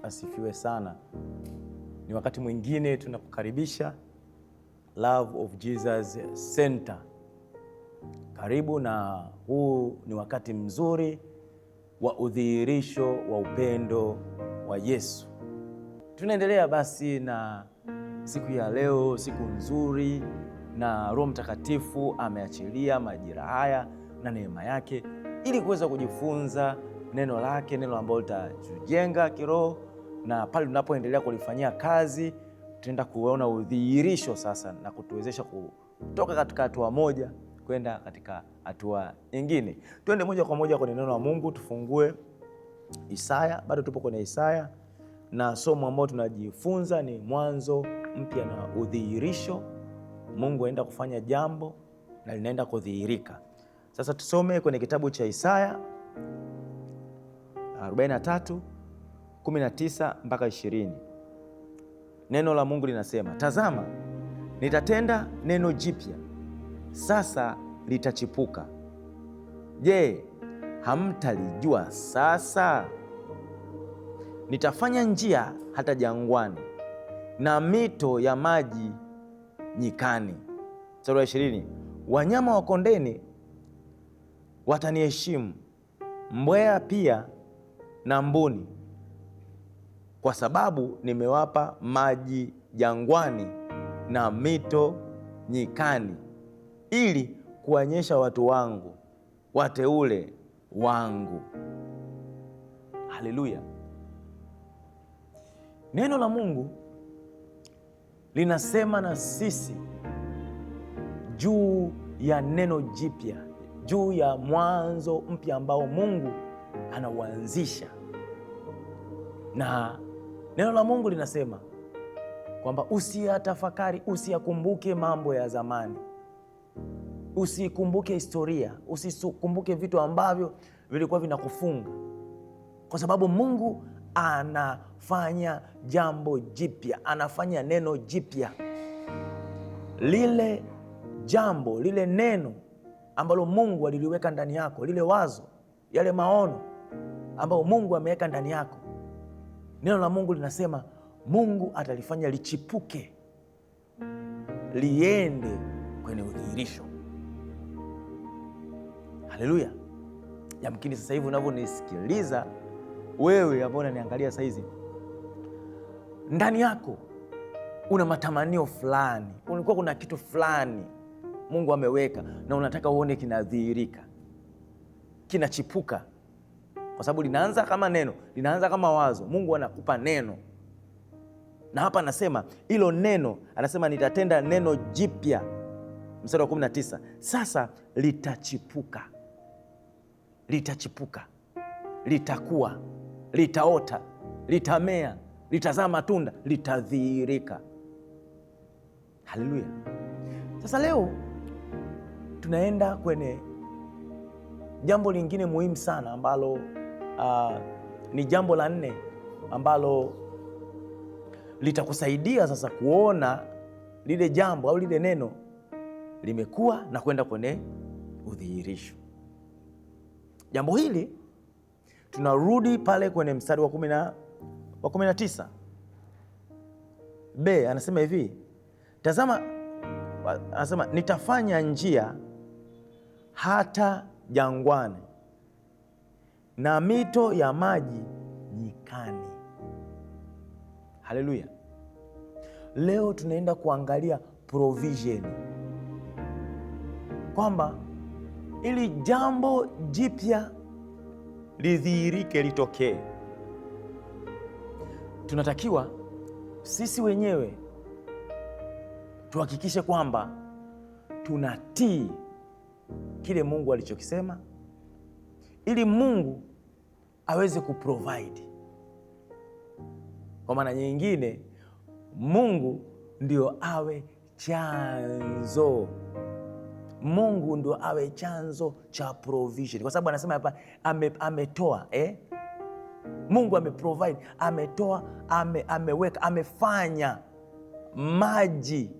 asifiwe sana. Ni wakati mwingine tunakukaribisha Love of Jesus Center. Karibu, na huu ni wakati mzuri wa udhihirisho wa upendo wa Yesu. Tunaendelea basi na siku ya leo, siku nzuri, na Roho Mtakatifu ameachilia majira haya na neema yake ili kuweza kujifunza neno lake, neno ambalo litatujenga kiroho, na pale tunapoendelea kulifanyia kazi tutaenda kuona udhihirisho sasa na kutuwezesha kutoka katika hatua moja kwenda katika hatua nyingine. Twende moja kwa moja kwenye neno la Mungu, tufungue Isaya. Bado tupo kwenye Isaya na somo ambalo tunajifunza ni mwanzo mpya na udhihirisho. Mungu aenda kufanya jambo na linaenda kudhihirika. Sasa tusome kwenye kitabu cha Isaya 43:19 mpaka 20. Neno la Mungu linasema, tazama, nitatenda neno jipya, sasa litachipuka. Je, hamtalijua sasa? Nitafanya njia hata jangwani na mito ya maji nyikani. Sura ya 20, wanyama wa kondeni wataniheshimu, mbweha pia na mbuni, kwa sababu nimewapa maji jangwani na mito nyikani, ili kuwanyesha watu wangu, wateule wangu. Haleluya! Neno la Mungu linasema na sisi juu ya neno jipya, juu ya mwanzo mpya ambao Mungu anauanzisha. Na neno la Mungu linasema kwamba usiyatafakari, usiyakumbuke mambo ya zamani, usikumbuke historia, usikumbuke vitu ambavyo vilikuwa vinakufunga, kwa sababu Mungu anafanya jambo jipya, anafanya neno jipya. Lile jambo, lile neno ambalo Mungu aliliweka ndani yako, lile wazo, yale maono ambayo Mungu ameweka ndani yako, neno la Mungu linasema Mungu atalifanya lichipuke, liende kwenye udhihirisho. Haleluya! Yamkini sasa hivi unavyonisikiliza wewe ambao unaniangalia sasa hizi, ndani yako una matamanio fulani, ulikuwa kuna kitu fulani Mungu ameweka na unataka uone kinadhihirika, kinachipuka, kwa sababu linaanza kama neno, linaanza kama wazo. Mungu anakupa neno, na hapa anasema hilo neno, anasema nitatenda neno jipya. Mstari wa 19, sasa litachipuka, litachipuka, litakuwa, litaota, litamea, litazaa matunda, litadhihirika. Haleluya! Sasa leo tunaenda kwenye jambo lingine muhimu sana ambalo ni jambo la 4 ambalo litakusaidia sasa kuona lile jambo au lile neno limekuwa na kwenda kwenye udhihirisho. Jambo hili tunarudi pale kwenye mstari wa 19. B anasema hivi, tazama, anasema nitafanya njia hata jangwani na mito ya maji nyikani. Haleluya! Leo tunaenda kuangalia provision, kwamba ili jambo jipya lidhihirike, litokee, tunatakiwa sisi wenyewe tuhakikishe kwamba tunatii kile Mungu alichokisema, ili Mungu aweze kuprovide. Kwa maana nyingine, Mungu ndio awe chanzo, Mungu ndio awe chanzo cha provision, kwa sababu anasema hapa ametoa, Mungu ameprovide, ametoa, ameweka, amefanya maji,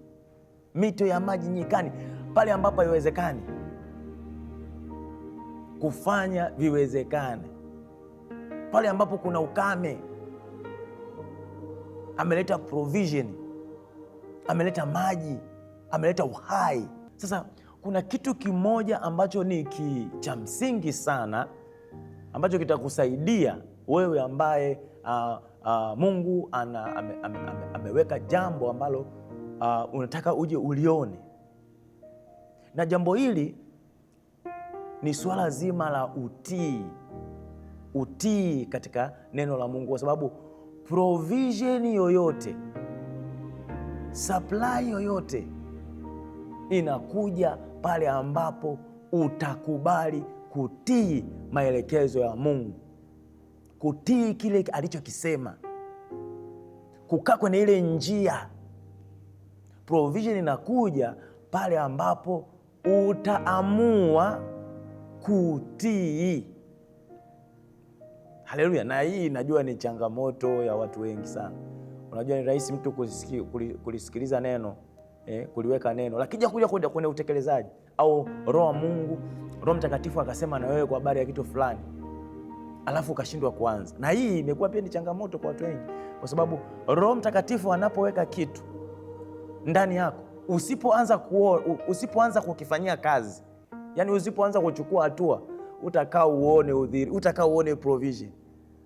mito ya maji nyikani, pale ambapo haiwezekani kufanya viwezekane, pale ambapo kuna ukame ameleta provision, ameleta maji, ameleta uhai. Sasa kuna kitu kimoja ambacho ni cha msingi sana ambacho kitakusaidia wewe ambaye Mungu ameweka jambo ambalo unataka uje ulione, na jambo hili ni swala zima la utii katika neno la Mungu, kwa sababu provision yoyote, supply yoyote inakuja pale ambapo utakubali kutii maelekezo ya Mungu, kutii kile alichokisema, kukaa kwenye ile njia. Provision inakuja pale ambapo utaamua kutii. Haleluya! Na hii najua ni changamoto ya watu wengi sana. Unajua ni rahisi mtu kulisikiliza neno, kuliweka neno, lakini kuja kwenye utekelezaji, au Roho Mungu, Roho Mtakatifu akasema na wewe kwa habari ya kitu fulani, alafu ukashindwa kuanza. Na hii imekuwa pia ni changamoto kwa watu wengi, kwa sababu Roho Mtakatifu anapoweka kitu ndani yako, usipoanza kukifanyia kazi, yani usipoanza kuchukua hatua, utakaa uone provision.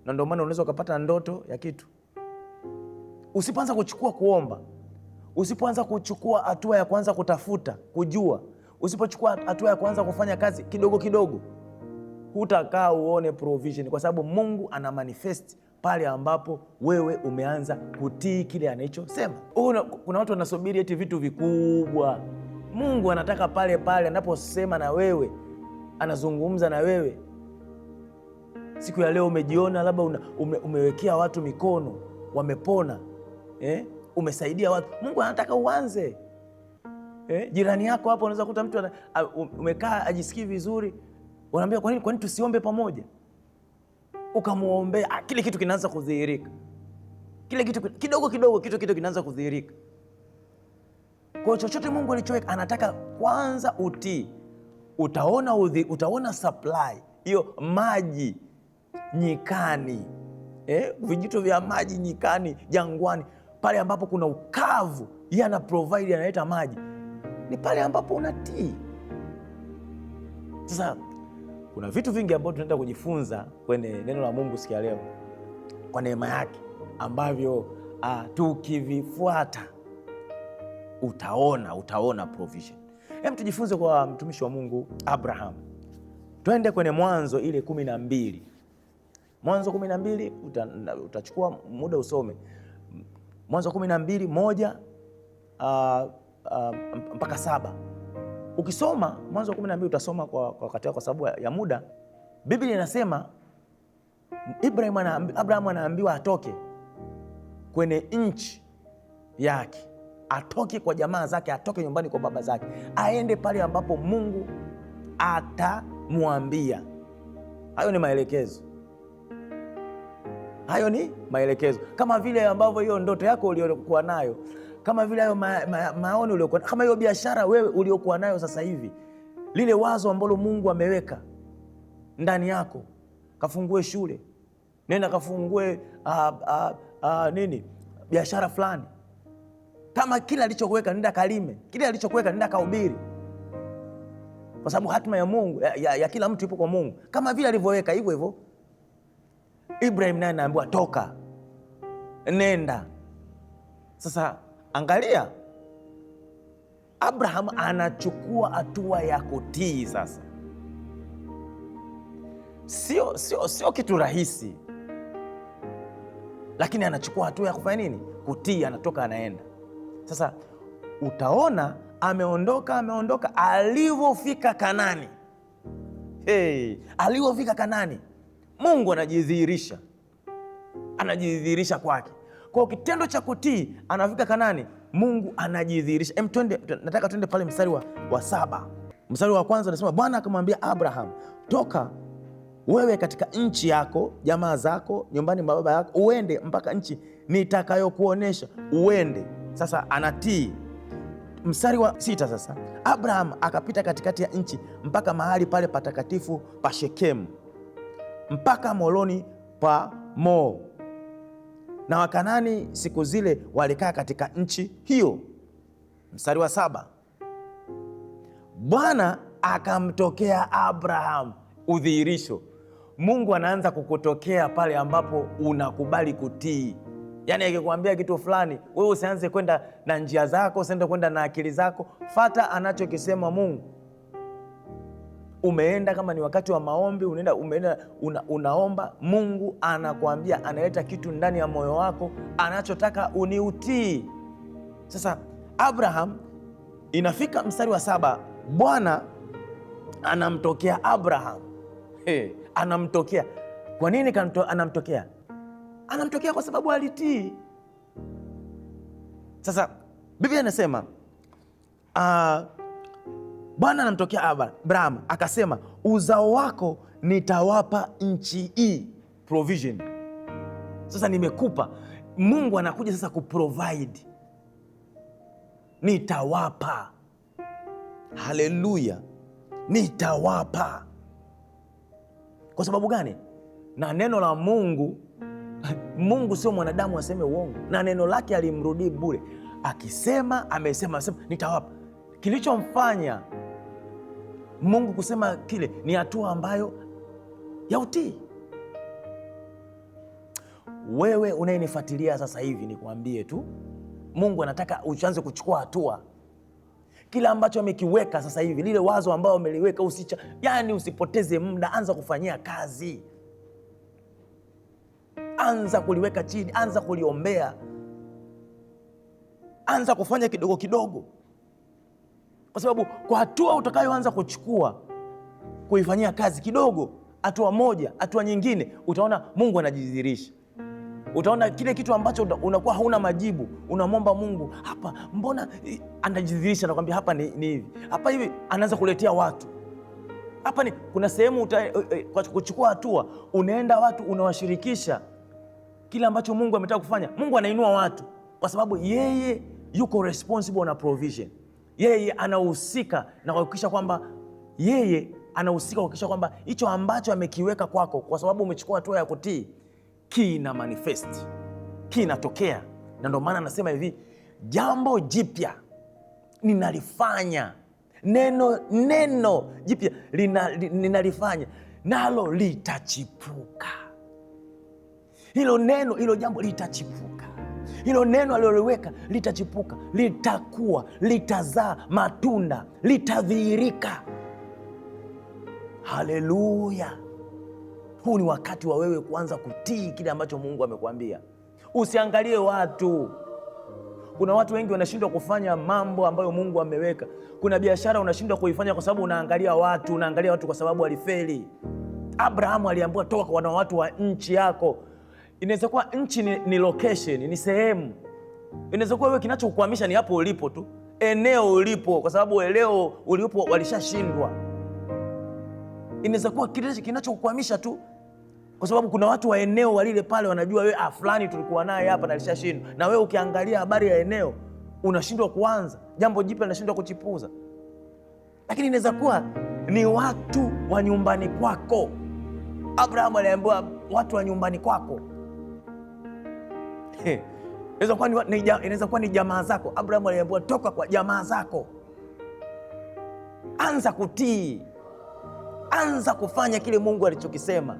Na ndio maana unaweza ukapata ndoto ya kitu. Usipoanza kuchukua kuomba, usipoanza kuchukua hatua ya kuanza kutafuta kujua, usipochukua hatua ya kuanza kufanya kazi kidogo kidogo, hutakaa uone provision, kwa sababu Mungu ana manifest pale ambapo wewe umeanza kutii kile anachosema. Kuna watu wanasubiri eti vitu vikubwa. Mungu anataka pale pale anaposema na wewe, anazungumza na wewe. Siku ya leo umejiona labda umewekea watu mikono, wamepona, umesaidia watu. Mungu anataka uanze. Jirani yako hapo unaweza kukuta mtu umekaa ajisikii vizuri, unaambia kwa nini tusiombe pamoja? Ukamuombea, kile kitu kinaanza kudhihirika. Kile kitu kidogo kidogo, kitu kinaanza kudhihirika. Kwa chochote Mungu alichoweka, anataka kwanza utii. Utaona supply hiyo, maji nyikani, vijito vya maji nyikani, jangwani, pale ambapo kuna ukavu, yeye ana provide, analeta maji. Ni pale ambapo unatii. Sasa kuna vitu vingi ambavyo tunaenda kujifunza kwenye neno la Mungu siku ya leo kwa neema yake, ambavyo tukivifuata utaona provision. Hem, tujifunze kwa mtumishi wa Mungu Abraham. Twende kwenye Mwanzo ile 12. Mwanzo 12, utachukua muda usome Mwanzo 12 mpaka 7. Ukisoma Mwanzo 12 utasoma kwa wakati wako, kwa sababu ya muda. Biblia inasema Abraham anaambiwa atoke kwenye nchi yake, atoke kwa jamaa zake, atoke nyumbani kwa baba zake, aende pale ambapo Mungu atamwambia. Hayo ni maelekezo. Kama vile ambavyo hiyo ndoto yako uliokuwa nayo, kama vile hayo maoni uliokuwa, kama hiyo biashara wewe uliokuwa nayo sasa hivi, lile wazo ambalo Mungu ameweka ndani yako, kafungue shule, nenda kafungue biashara fulani. Kama kile alichokuweka, nenda kalime. Kile alichokuweka, nenda kahubiri, kwa sababu hatima ya Mungu ya kila mtu ipo kwa Mungu. Kama vile alivyoweka, hivyo hivyo Ibrahim naye anaambiwa toka, nenda. Sasa angalia, Abraham anachukua hatua ya kutii. Sasa sio kitu rahisi, lakini anachukua hatua ya kufanya nini? Kutii. Anatoka, anaenda. Sasa utaona ameondoka alivyofika Kanani. Alivyofika Kanani, Mungu anajidhihirisha kwake. Kwa kitendo cha kutii, anafika Kanani, Mungu anajidhihirisha. Nataka twende pale mstari wa 7. Mstari wa kwanza unasema, Bwana akamwambia Abraham, toka wewe katika nchi yako, jamaa zako, nyumbani mwa baba yako, uende mpaka nchi nitakayokuonesha, uende. Sasa anatii. Mstari wa 6 sasa, Abraham akapita katikati ya nchi mpaka mahali pale patakatifu pa Shekemu, mpaka moloni pa Mo, na Wakanani siku zile walikaa katika nchi hiyo. Mstari wa 7, Bwana akamtokea Abraham. Udhihirisho, Mungu anaanza kukutokea pale ambapo unakubali kutii. Yaani akikwambia kitu fulani, wewe usianze kwenda na njia zako, usiende kwenda na akili zako, fata anachokisema Mungu. Umeenda kama ni wakati wa maombi, unaomba, Mungu anakuambia, analeta kitu ndani ya moyo wako anachotaka uniutii. Sasa Abraham, inafika mstari wa 7, Bwana anamtokea Abraham. Anamtokea. Kwa nini anamtokea? Anamtokea kwa sababu alitii. Sasa Biblia inasema Bwana anamtokea Abraham akasema, uzao wako nitawapa nchi hii. Provision. Sasa nimekupa. Mungu anakuja sasa kuprovide. Nitawapa. Haleluya. Nitawapa. Kwa sababu gani? Na neno la Mungu, Mungu sio mwanadamu aseme uongo, na neno lake alimrudii bure. Akisema amesema nitawapa. Kilichomfanya Mungu kusema kile ni hatua ambayo ya utii. Wewe unayenifuatilia sasa hivi, nikwambie tu, Mungu anataka uanze kuchukua hatua. Kila ambacho amekiweka sasa hivi, lile wazo ambao ameliweka, usipoteze muda, anza kufanyia kazi. Anza kuliweka chini, anza kuliombea, anza kufanya kidogo kidogo, kwa sababu kwa hatua utakayoanza kuchukua kuifanyia kazi kidogo, hatua moja, hatua nyingine, utaona Mungu anajidhihirisha. Utaona kile kitu ambacho unakuwa hauna majibu, unamwomba Mungu, hapa mbona, anajidhihirisha, nakwambia hapa ni hivi, hapa hivi, anaanza kuletea watu. Hapa ni kuna sehemu kwa kuchukua hatua, unaenda watu unawashirikisha kile ambacho Mungu ametaka kufanya. Mungu anainua watu kwa sababu yeye yuko responsible na provision. Yeye anahusika na kuhakikisha kwamba hicho ambacho amekiweka kwako, kwa sababu umechukua hatua ya kutii, kina manifest, kinatokea. Na ndio maana anasema hivi, jambo jipya ninalifanya, neno jipya ninalifanya, nalo litachipuka. Hilo neno, hilo jambo litachipuka. Hilo neno aliloliweka litachipuka, litakuwa, litazaa matunda, litadhihirika. Haleluya. Huu ni wakati wa wewe kuanza kutii kile ambacho Mungu amekuambia. Usiangalie watu. Kuna watu wengi wanashindwa kufanya mambo ambayo Mungu ameweka. Kuna biashara unashindwa kuifanya kwa sababu unaangalia watu kwa sababu walifeli. Abrahamu aliambiwa, toka kwa watu wa nchi yako. Inaweza kuwa nchi ni location, ni sehemu. Inaweza kuwa wewe kinachokukwamisha ni hapo ulipo tu, eneo ulipo, kwa sababu eneo ulipo walishashindwa. Inaweza kuwa kinachokukwamisha tu kwa sababu kuna watu wa eneo walile pale wanajua wewe, fulani tulikuwa naye hapa na alishashindwa. Na wewe ukiangalia habari ya eneo unashindwa kuanza jambo jipya, unashindwa kuchipuza. Lakini inaweza kuwa ni watu wa nyumbani kwako. Abrahamu aliambiwa watu wa nyumbani kwako. Inaweza kuwa ni jamaa zako. Abrahamu aliambiwa toka kwa jamaa zako. Anza kutii. Anza kufanya kile Mungu alichokisema.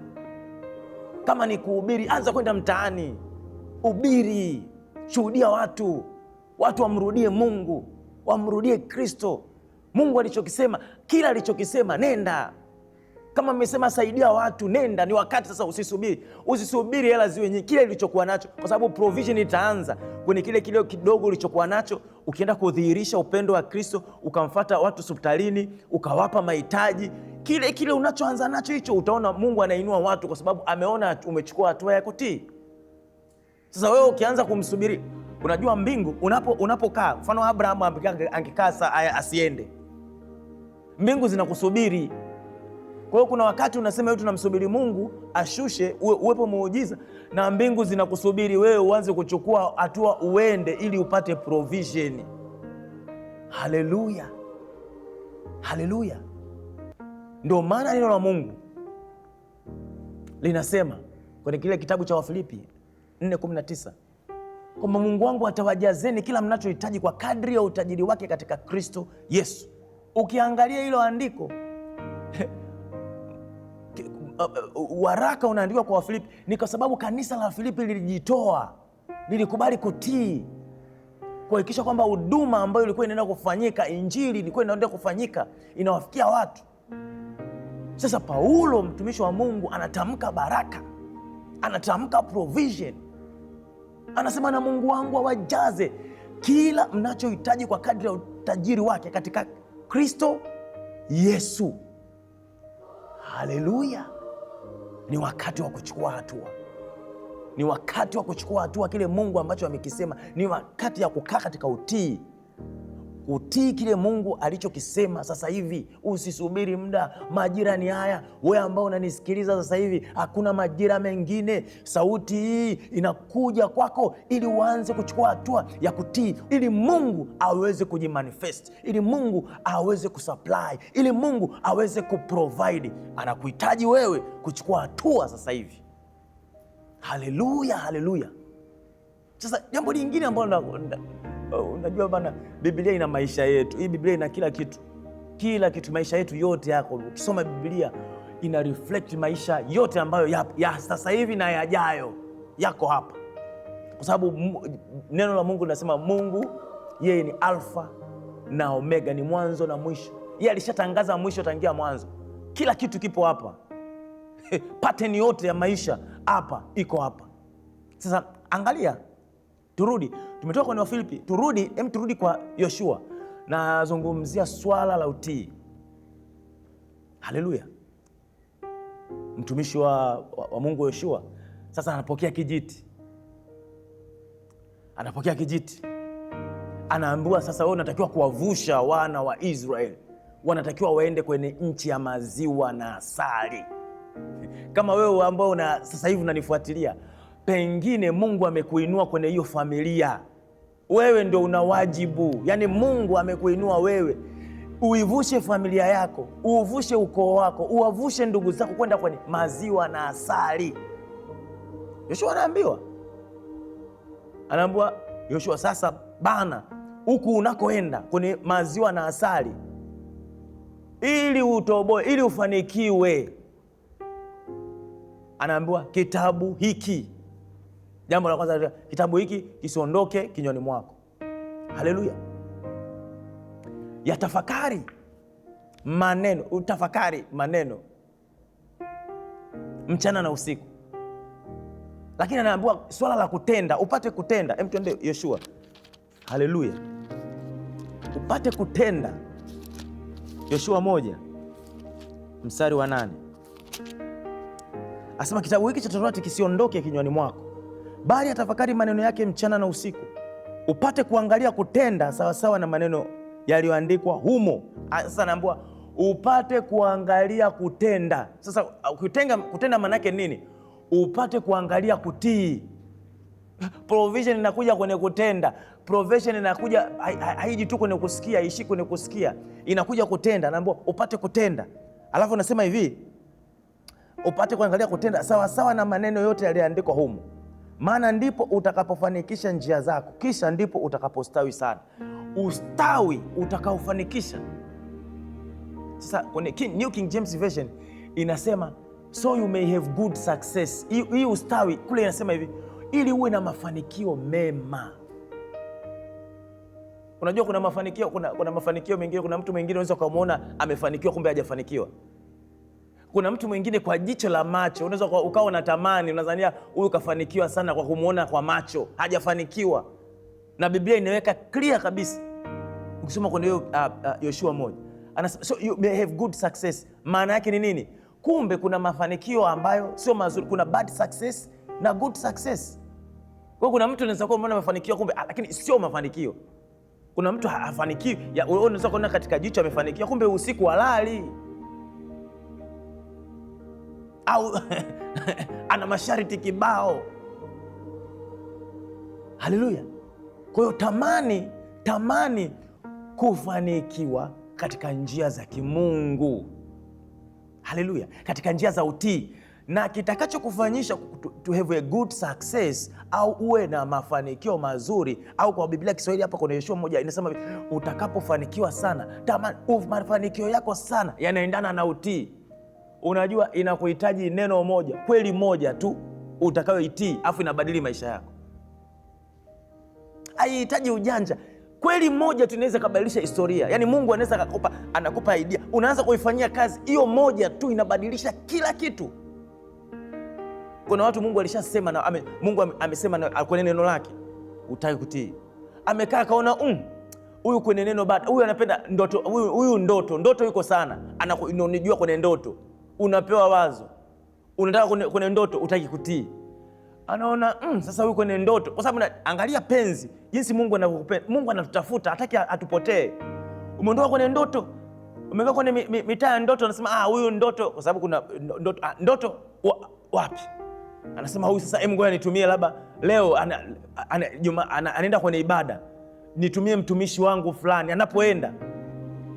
Kama ni kuhubiri, anza kwenda mtaani, hubiri, shuhudia watu wamrudie Mungu, wamrudie Kristo. Mungu alichokisema, kila alichokisema, nenda. Kama mmesema saidia watu, nenda. Ni wakati sasa, usisubiri hela ziwe nyingi. Kile ilichokuwa nacho, kwa sababu provision itaanza kwenye kile kidogo ulichokuwa nacho. Ukienda kudhihirisha upendo wa Kristo, ukamfuata watu hospitalini, ukawapa mahitaji, kile unachoanza nacho hicho, utaona Mungu anainua watu, kwa sababu ameona umechukua hatua ya kutii. Sasa wewe ukianza kumsubiri, unajua mbingu unapokaa, mfano Abrahamu angekaa saa asiende, mbingu zinakusubiri. Kwa hiyo kuna wakati unasema wewe tunamsubiri Mungu ashushe uwepo muujiza, na mbingu zinakusubiri wewe uanze kuchukua hatua uende, ili upate provision. Haleluya. Haleluya. Ndio maana neno la Mungu linasema kwenye kile kitabu cha Wafilipi 4:19 kwamba Mungu wangu atawajazeni kila mnachohitaji kwa kadri ya utajiri wake katika Kristo Yesu. Ukiangalia hilo andiko waraka unaandikwa kwa Wafilipi ni kwa sababu kanisa la Filipi lilijitoa, lilikubali kutii, kuhakikisha kwamba huduma ambayo ilikuwa inaenda kufanyika, injili ilikuwa inaenda kufanyika, inawafikia watu. Sasa Paulo mtumishi wa Mungu anatamka baraka, anatamka provision, anasema na Mungu wangu awajaze kila mnachohitaji kwa kadri ya utajiri wake katika Kristo Yesu. Haleluya! Ni wakati wa kuchukua hatua, ni wakati wa kuchukua hatua kile Mungu ambacho amekisema. Ni wakati ya kukaa katika utii, kutii kile Mungu alichokisema sasa hivi. Usisubiri muda, majira ni haya. Wewe ambao unanisikiliza sasa hivi, hakuna majira mengine. Sauti hii inakuja kwako ili uanze kuchukua hatua ya kutii, ili Mungu aweze kujimanifest, ili Mungu aweze kusupply, ili Mungu aweze kuprovide. Anakuhitaji wewe kuchukua hatua sasa hivi. Haleluya, haleluya. Sasa jambo lingine ambalo unajua bana, Biblia ina maisha yetu. Hii Biblia ina kila kitu, kila kitu. Maisha yetu yote yako, ukisoma Biblia ina reflect maisha yote ambayo ya sasa hivi na yajayo yako hapa, kwa sababu neno la Mungu linasema Mungu yeye ni Alfa na Omega, ni mwanzo na mwisho. Yeye alishatangaza mwisho tangia mwanzo. Kila kitu kipo hapa. Pattern yote ya maisha hapa iko hapa. Sasa angalia, turudi, tumetoka kwenye Wafilipi, turudi kwa Yoshua. Nazungumzia swala la utii. Haleluya. Mtumishi wa Mungu Yoshua sasa anapokea kijiti, anaambiwa sasa, wewe unatakiwa kuwavusha wana wa Israeli, wanatakiwa waende kwenye nchi ya maziwa na asali. Kama wewe ambao sasa hivi unanifuatilia, pengine Mungu amekuinua kwenye hiyo familia, wewe ndio una wajibu. Yani Mungu amekuinua wewe uivushe familia yako, uvushe ukoo wako, uwavushe ndugu zako kwenda kwenye maziwa na asali. Yoshua anaambiwa Yoshua, sasa bana, huku unakoenda kwenye maziwa na asali, ili utoboe, ili ufanikiwe, anaambiwa kitabu hiki, jambo la kwanza, kitabu hiki kisiondoke kinywani mwako. Haleluya. Yatafakari maneno, utafakari maneno mchana na usiku. Lakini anaambiwa swala la kutenda, upate kutenda. Twende Yoshua. Haleluya. Upate kutenda. Yoshua 1:8 asema kitabu hiki cha Torati kisiondoke kinywani mwako, bali atafakari maneno yake mchana na usiku, upate kuangalia kutenda sawasawa na maneno yaliyoandikwa humo. Sasa naambiwa upate kuangalia kutenda. Sasa kutenda maana yake nini? Upate kuangalia kutii. Provision inakuja kwenye kutenda. Provision inakuja, haiji tu kwenye kusikia, ishi kwenye kusikia, inakuja kutenda. Naambiwa upate kutenda. Alafu nasema hivi, upate kuangalia kutenda sawasawa na maneno yote yaliyoandikwa humo, maana ndipo utakapofanikisha njia zako, kisha ndipo utakapostawi sana. Ustawi utakaofanikisha. Sasa kwenye New King James Version inasema so you may have good success. Hii ustawi kule inasema hivi, ili uwe na mafanikio mema. Unajua kuna mafanikio, kuna mafanikio mengine. Kuna mtu mwingine unaweza kumuona amefanikiwa kumbe hajafanikiwa. Kuna mtu mwingine kwa jicho la macho unaweza ukawa unatamani, unadhania huyu kafanikiwa sana kwa kumuona kwa macho, hajafanikiwa. Na Biblia inaweka clear kabisa. Ukisoma kwenye Yoshua 1, anasema so you may have good success. Maana yake ni nini? Kumbe kuna mafanikio ambayo sio mazuri, kuna bad success na good success. Kwa kuna mtu anaweza kuwa umeona mafanikio kumbe lakini sio mafanikio. Kuna mtu hafanikiwi, unaweza kuona katika jicho amefanikiwa kumbe usiku halali. Au ana masharti kibao. Haleluya. Kwa hiyo tamani kufanikiwa katika njia za kimungu. Haleluya. Katika njia za utii. na kitakachokufanyisha to have a good success au uwe na mafanikio mazuri, au kwa Biblia Kiswahili hapa kuna Yoshua moja inasema utakapofanikiwa sana, tamani mafanikio yako sana yanaendana na utii. Unajua inakuhitaji neno moja, kweli moja tu utakayoitii, afu inabadili maisha yako. Haihitaji ujanja. Kweli moja tu inaweza kubadilisha historia. Yaani Mungu anaweza anakupa idea, unaanza kuifanyia kazi, hiyo moja tu inabadilisha kila kitu. Kuna watu Mungu alishasema na Mungu amesema na kwenye neno lake, utaki kutii. Amekaa kaona huyu kwenye neno bado, huyu anapenda ndoto, huyu ndoto yuko sana, unajua kwenye ndoto. Unapewa wazo, unataka kwenye ndoto, utaki kutii. Anaona sasa huyu kwenye ndoto, kwa sababu angalia penzi jinsi Mungu anavyokupenda. Mungu anatutafuta, hataki atupotee. Umeondoka kwenye ndoto, umekaa kwenye mitaa ya ndoto, anasema huyu ndoto, kwa sababu kuna ndoto wapi? Anasema huyu sasa, ngoja nitumie, labda leo anaenda kwenye ibada, nitumie mtumishi wangu fulani, anapoenda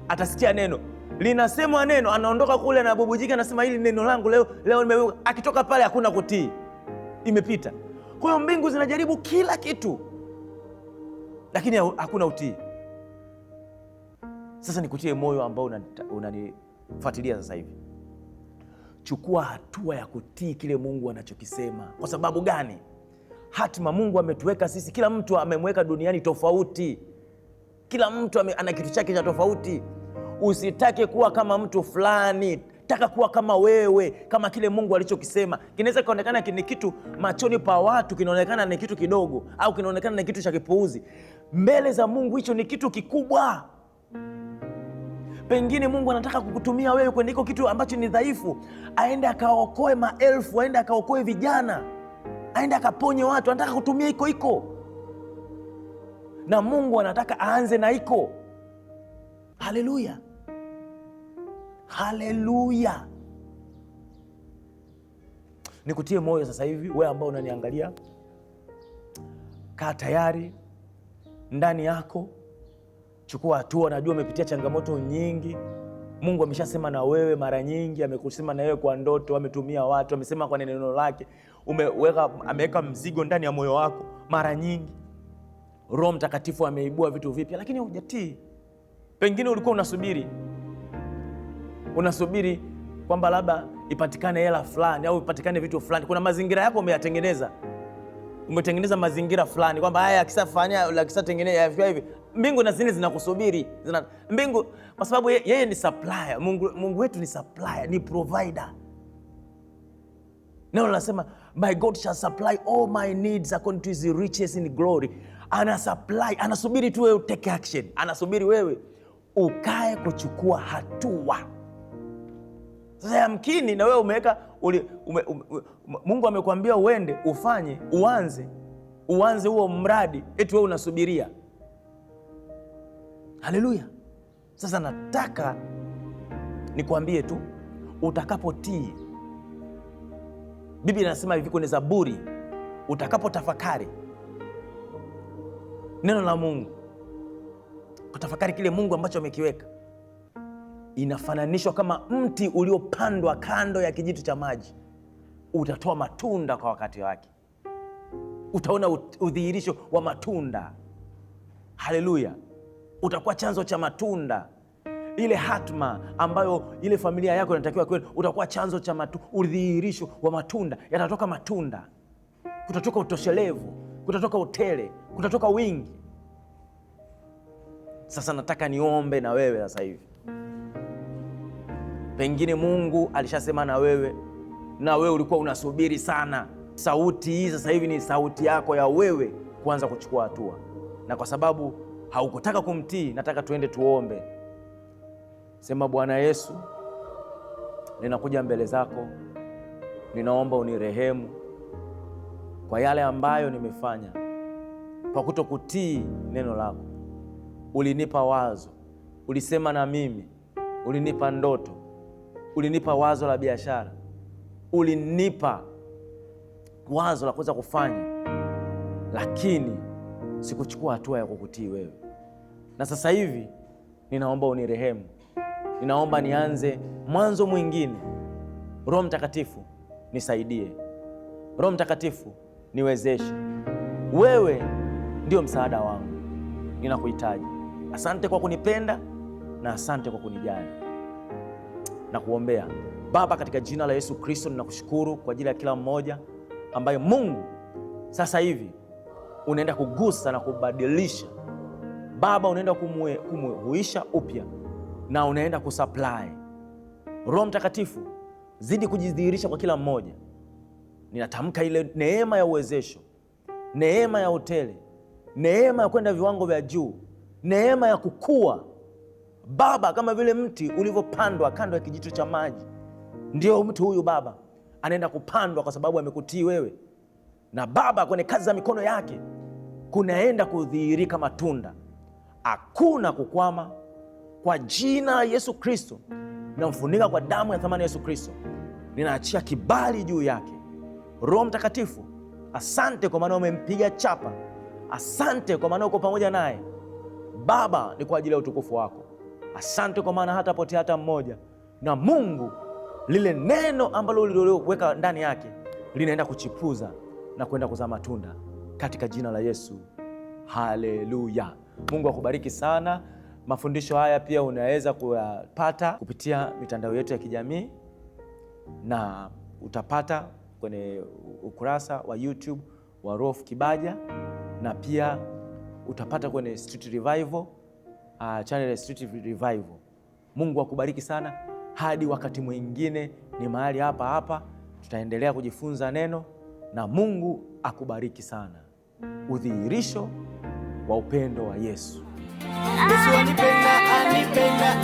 atasikia neno linasemwa, neno anaondoka kule na bubujika, anasema hili neno langu leo akitoka pale hakuna kutii, imepita. Kwa hiyo mbingu zinajaribu kila kitu, lakini hakuna utii. Sasa nikutie moyo ambao unanifuatilia sasa hivi, chukua hatua ya kutii kile Mungu anachokisema. Kwa sababu gani? Hatima Mungu ametuweka sisi, kila mtu amemweka duniani tofauti, kila mtu ana kitu chake cha tofauti. Usitake kuwa kama mtu fulani, taka kuwa kama wewe, kama kile Mungu alichokisema. Kinaweza kuonekana ni kitu machoni pa watu, kinaonekana ni kitu kidogo, au kinaonekana ni kitu cha kipuuzi. Mbele za Mungu hicho ni kitu kikubwa. Pengine Mungu anataka kukutumia wewe kwenye hiko kitu ambacho ni dhaifu, aende akaokoe maelfu, aende akaokoe vijana, aende akaponye watu. Anataka kutumia hiko, na Mungu anataka aanze na hiko. Haleluya, haleluya. Nikutie moyo sasa hivi, wewe ambao unaniangalia, kaa tayari ndani yako, chukua hatua. Najua umepitia changamoto nyingi. Mungu ameshasema na wewe mara nyingi, amekusema na wewe kwa ndoto, ametumia watu, amesema kwa neno lake, ameweka mzigo ndani ya moyo wako mara nyingi. Roho Mtakatifu ameibua vitu vipya, lakini hujatii. Pengine ulikuwa unasubiri kwamba labda ipatikane hela fulani au ipatikane vitu fulani. Kuna mazingira yako umetengeneza mazingira fulani kwamba haya akisatengeneza hivi mbingu na zini zinakusubiri. Mbingu, kwa sababu yeye ni supplier. Mungu wetu ni supplier, ni provider. Neno linasema my God shall supply all my needs according to his riches in glory. Ana supply, anasubiri tu wewe take action. Anasubiri wewe ukae kuchukua hatua. Sasa yamkini na wewe umeweka Mungu amekwambia uende ufanye, uanze huo mradi, eti wewe unasubiria. Haleluya. Sasa nataka nikwambie tu, utakapotii, Biblia inasema hivi kwenye Zaburi, utakapotafakari neno la Mungu, kutafakari kile Mungu ambacho amekiweka, inafananishwa kama mti uliopandwa kando ya kijito cha maji. Utatoa matunda kwa wakati wake. Utaona udhihirisho wa matunda. Haleluya. Utakuwa chanzo cha matunda. Ile hatma ambayo ile familia yako inatakiwa kwenda, utakuwa chanzo cha udhihirisho wa matunda. Yatatoka matunda. Kutatoka utoshelevu, kutatoka utele, kutatoka wingi. Sasa nataka niombe na wewe sasa hivi. Pengine Mungu alishasema na wewe ulikuwa unasubiri sana. Sauti hii sasa hivi ni sauti yako ya wewe kuanza kuchukua hatua. Na kwa sababu haukutaka kumtii, nataka tuende tuombe. Sema, Bwana Yesu, ninakuja mbele zako, ninaomba unirehemu kwa yale ambayo nimefanya, kwa kutokutii neno lako. Ulinipa wazo, ulisema na mimi, ulinipa ndoto, ulinipa wazo la biashara, ulinipa wazo la kuweza kufanya, lakini sikuchukua hatua ya kukutii wewe. Na sasa hivi ninaomba unirehemu, ninaomba nianze mwanzo mwingine. Roho Mtakatifu, nisaidie. Roho Mtakatifu, niwezeshe. Wewe ndio msaada wangu, ninakuhitaji. Asante kwa kunipenda na asante kwa kunijali. Na kuombea Baba, katika jina la Yesu Kristo, ninakushukuru kwa ajili ya kila mmoja ambaye Mungu sasa hivi unaenda kugusa na kubadilisha. Baba, unaenda kumuhuisha upya na unaenda kusupply. Roho Mtakatifu, zidi kujidhihirisha kwa kila mmoja. Ninatamka ile neema ya uwezesho, neema ya utele, neema ya kwenda viwango vya juu, neema ya kukua. Baba, kama vile mti ulivyopandwa kando ya kijito cha maji, ndio mtu huyu Baba anaenda kupandwa kwa sababu amekutii wewe. Na Baba, kwenye kazi za mikono yake kunaenda kudhihirika matunda. Hakuna kukwama. Kwa jina la Yesu Kristo, namfunika kwa damu ya thamani ya Yesu Kristo. Ninaachia kibali juu yake. Roho Mtakatifu, asante kwa maana umempiga chapa. Asante kwa maana uko pamoja naye. Baba, ni kwa ajili ya utukufu wako. Asante kwa maana hatapotea hata mmoja. Na Mungu, lile neno ambalo uliloweka ndani yake linaenda kuchipuza na kwenda kuzaa matunda katika jina la Yesu. Haleluya. Mungu akubariki sana. Mafundisho haya pia unaweza kuyapata kupitia mitandao yetu ya kijamii, na utapata kwenye ukurasa wa YouTube wa Rolf Kibaja, na pia utapata kwenye Street Revival, channel ya Street Revival. Mungu akubariki sana. Hadi wakati mwingine, ni mahali hapa hapa tutaendelea kujifunza neno, na Mungu akubariki sana. Udhihirisho wa upendo wa Yesu. Yesu anipenda, anipenda,